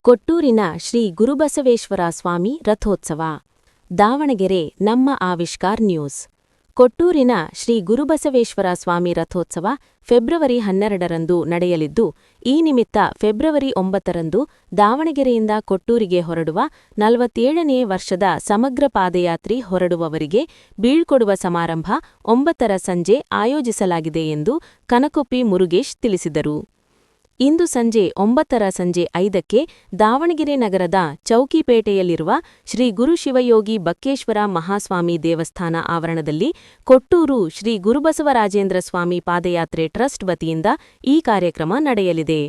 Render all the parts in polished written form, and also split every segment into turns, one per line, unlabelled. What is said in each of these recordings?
ಕೊಟ್ಟೂರಿನ ಶ್ರೀ ಗುರುಬಸವೇಶ್ವರ ಸ್ವಾಮಿ ರಥೋತ್ಸವ. ದಾವಣಗೆರೆ ನಮ್ಮ ಆವಿಷ್ಕಾರ್ ನ್ಯೂಸ್. ಕೊಟ್ಟೂರಿನ ಶ್ರೀ ಗುರುಬಸವೇಶ್ವರ ಸ್ವಾಮಿ ರಥೋತ್ಸವ ಫೆಬ್ರವರಿ 12ರಂದು ನಡೆಯಲಿದ್ದು, ಈ ನಿಮಿತ್ತ ಫೆಬ್ರವರಿ 9ರಂದು ದಾವಣಗೆರೆಯಿಂದ ಕೊಟ್ಟೂರಿಗೆ ಹೊರಡುವ 47ನೇ ವರ್ಷದ ಸಮಗ್ರ ಪಾದಯಾತ್ರಿ ಹೊರಡುವವರಿಗೆ ಬೀಳ್ಕೊಡುವ ಸಮಾರಂಭ 9ರ ಸಂಜೆ ಆಯೋಜಿಸಲಾಗಿದೆ ಎಂದು ಕನಕೊಪ್ಪಿ ಮುರುಗೇಶ್ ತಿಳಿಸಿದರು. ಇಂದು ಸಂಜೆ 9ರ ಸಂಜೆ 5ಕ್ಕೆ ದಾವಣಗೆರೆ ನಗರದ ಚೌಕಿಪೇಟೆಯಲ್ಲಿರುವ ಶ್ರೀ ಗುರು ಶಿವಯೋಗಿ ಬಕ್ಕೇಶ್ವರ ಮಹಾಸ್ವಾಮಿ ದೇವಸ್ಥಾನ ಆವರಣದಲ್ಲಿ ಕೊಟ್ಟೂರು ಶ್ರೀ ಗುರುಬಸವರಾಜೇಂದ್ರ ಸ್ವಾಮಿ ಪಾದಯಾತ್ರೆ ಟ್ರಸ್ಟ್ ವತಿಯಿಂದ ಈ ಕಾರ್ಯಕ್ರಮ ನಡೆಯಲಿದೆ.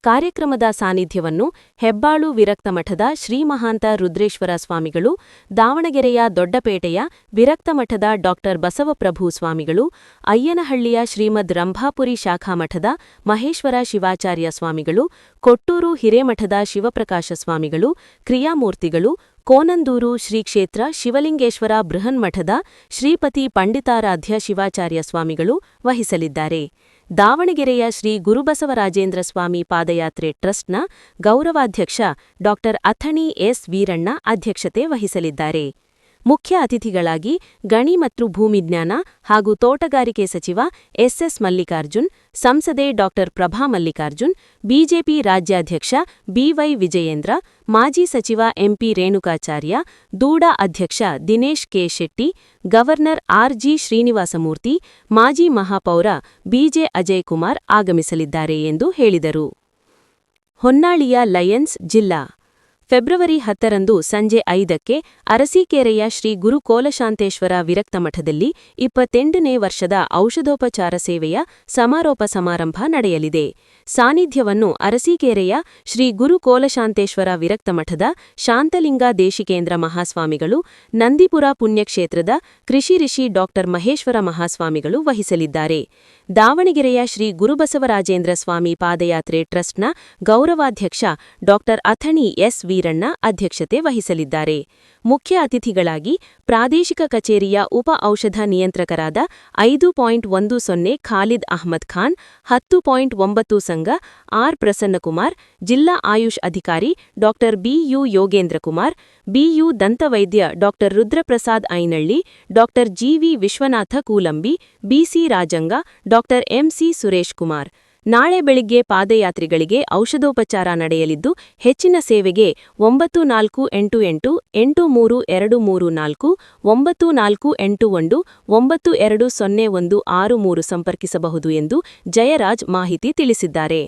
ಕಾರ್ಯಕ್ರಮದ ಸಾನ್ನಿಧ್ಯವನ್ನು ಹೆಬ್ಬಾಳು ವಿರಕ್ತ ಮಠದ ಶ್ರೀಮಹಾಂತ ರುದ್ರೇಶ್ವರ ಸ್ವಾಮಿಗಳು, ದಾವಣಗೆರೆಯ ದೊಡ್ಡಪೇಟೆಯ ವಿರಕ್ತ ಮಠದ ಡಾ ಬಸವಪ್ರಭು ಸ್ವಾಮಿಗಳು, ಅಯ್ಯನಹಳ್ಳಿಯ ಶ್ರೀಮದ್ ರಂಭಾಪುರಿ ಶಾಖಾಮಠದ ಮಹೇಶ್ವರ ಶಿವಾಚಾರ್ಯ ಸ್ವಾಮಿಗಳು, ಕೊಟ್ಟೂರು ಹಿರೇಮಠದ ಶಿವಪ್ರಕಾಶ ಸ್ವಾಮಿಗಳು, ಕ್ರಿಯಾಮೂರ್ತಿಗಳು, ಕೋನಂದೂರು ಶ್ರೀಕ್ಷೇತ್ರ ಶಿವಲಿಂಗೇಶ್ವರ ಬೃಹನ್ಮಠದ ಶ್ರೀಪತಿ ಪಂಡಿತಾರಾಧ್ಯ ಶಿವಾಚಾರ್ಯ ಸ್ವಾಮಿಗಳು ವಹಿಸಲಿದ್ದಾರೆ. ದಾವಣಗೆರೆಯ ಶ್ರೀ ಗುರುಬಸವರಾಜೇಂದ್ರ ಸ್ವಾಮಿ ಪಾದಯಾತ್ರೆ ಟ್ರಸ್ಟ್ನ ಗೌರವಾಧ್ಯಕ್ಷ ಡಾ ಅಥಣಿ ಎಸ್ ವೀರಣ್ಣ ಅಧ್ಯಕ್ಷತೆ ವಹಿಸಲಿದ್ದಾರೆ. ಮುಖ್ಯ ಅತಿಥಿಗಳಾಗಿ ಗಣಿ ಮತ್ತು ಭೂಮಿಜ್ಞಾನ ಹಾಗೂ ತೋಟಗಾರಿಕೆ ಸಚಿವ ಎಸ್ ಮಲ್ಲಿಕಾರ್ಜುನ್, ಸಂಸದೆ ಡಾ ಪ್ರಭಾ ಮಲ್ಲಿಕಾರ್ಜುನ್, ಬಿಜೆಪಿ ರಾಜ್ಯಾಧ್ಯಕ್ಷ ಬಿವೈ ವಿಜಯೇಂದ್ರ, ಮಾಜಿ ಸಚಿವ ಎಂಪಿ ರೇಣುಕಾಚಾರ್ಯ, ದೂಡಾ ಅಧ್ಯಕ್ಷ ದಿನೇಶ್ ಕೆ ಶೆಟ್ಟಿ, ಗವರ್ನರ್ ಆರ್.ಜಿ. ಶ್ರೀನಿವಾಸಮೂರ್ತಿ, ಮಾಜಿ ಮಹಾಪೌರ ಬಿಜೆ ಅಜಯಕುಮಾರ್ ಆಗಮಿಸಲಿದ್ದಾರೆ ಎಂದು ಹೇಳಿದರು. ಹೊನ್ನಾಳಿಯ ಲಯನ್ಸ್ ಜಿಲ್ಲಾ ಫೆಬ್ರವರಿ 10ರಂದು ಸಂಜೆ 5ಕ್ಕೆ ಅರಸೀಕೆರೆಯ ಶ್ರೀ ಗುರು ಕೋಲಶಾಂತೇಶ್ವರ ವಿರಕ್ತ ಮಠದಲ್ಲಿ 28ನೇ ವರ್ಷದ ಔಷಧೋಪಚಾರ ಸೇವೆಯ ಸಮಾರೋಪ ಸಮಾರಂಭ ನಡೆಯಲಿದೆ. ಸಾನ್ನಿಧ್ಯವನ್ನು ಅರಸೀಕೆರೆಯ ಶ್ರೀ ಗುರು ಕೋಲಶಾಂತೇಶ್ವರ ವಿರಕ್ತ ಮಠದ ಶಾಂತಲಿಂಗ ದೇಶಿಕೇಂದ್ರ ಮಹಾಸ್ವಾಮಿಗಳು, ನಂದಿಪುರ ಪುಣ್ಯಕ್ಷೇತ್ರದ ಕೃಷಿ ಋಷಿ ಡಾ ಮಹೇಶ್ವರ ಮಹಾಸ್ವಾಮಿಗಳು ವಹಿಸಲಿದ್ದಾರೆ. ದಾವಣಗೆರೆಯ ಶ್ರೀ ಗುರುಬಸವರಾಜೇಂದ್ರ ಸ್ವಾಮಿ ಪಾದಯಾತ್ರೆ ಟ್ರಸ್ಟ್ನ ಗೌರವಾಧ್ಯಕ್ಷ ಡಾ ಅಥಣಿ ಎಸ್ ವೀರಣ್ಣ ಅಧ್ಯಕ್ಷತೆ ವಹಿಸಲಿದ್ದಾರೆ. ಮುಖ್ಯ ಅತಿಥಿಗಳಾಗಿ ಪ್ರಾದೇಶಿಕ ಕಚೇರಿಯ ಉಪ ಔಷಧ ನಿಯಂತ್ರಕರಾದ 5.10 ಖಾಲಿದ್ ಅಹ್ಮದ್ ಖಾನ್, 10.9 ಸಂಘ ಆರ್ ಪ್ರಸನ್ನಕುಮಾರ್, ಜಿಲ್ಲಾ ಆಯುಷ್ ಅಧಿಕಾರಿ ಡಾ ಬಿಯು ಯೋಗೇಂದ್ರಕುಮಾರ್, ಬಿಯು ದಂತವೈದ್ಯ ಡಾ ರುದ್ರಪ್ರಸಾದ್ ಐನಳ್ಳಿ, ಡಾ ಜಿವಿ ವಿಶ್ವನಾಥ ಕೂಲಂಬಿ, ಬಿಸಿ ರಾಜಂಗ, ಡಾ ಎಂಸಿ ಸುರೇಶ್ ಕುಮಾರ್. ನಾಳೆ ಬೆಳಿಗ್ಗೆ ಪಾದಯಾತ್ರಿಗಳಿಗೆ ಔಷಧೋಪಚಾರ ನಡೆಯಲಿದ್ದು, ಹೆಚ್ಚಿನ ಸೇವೆಗೆ 9488 83234 9481 920163 ಸಂಪರ್ಕಿಸಬಹುದು ಎಂದು ಜಯರಾಜ್ ಮಾಹಿತಿ ತಿಳಿಸಿದ್ದಾರೆ.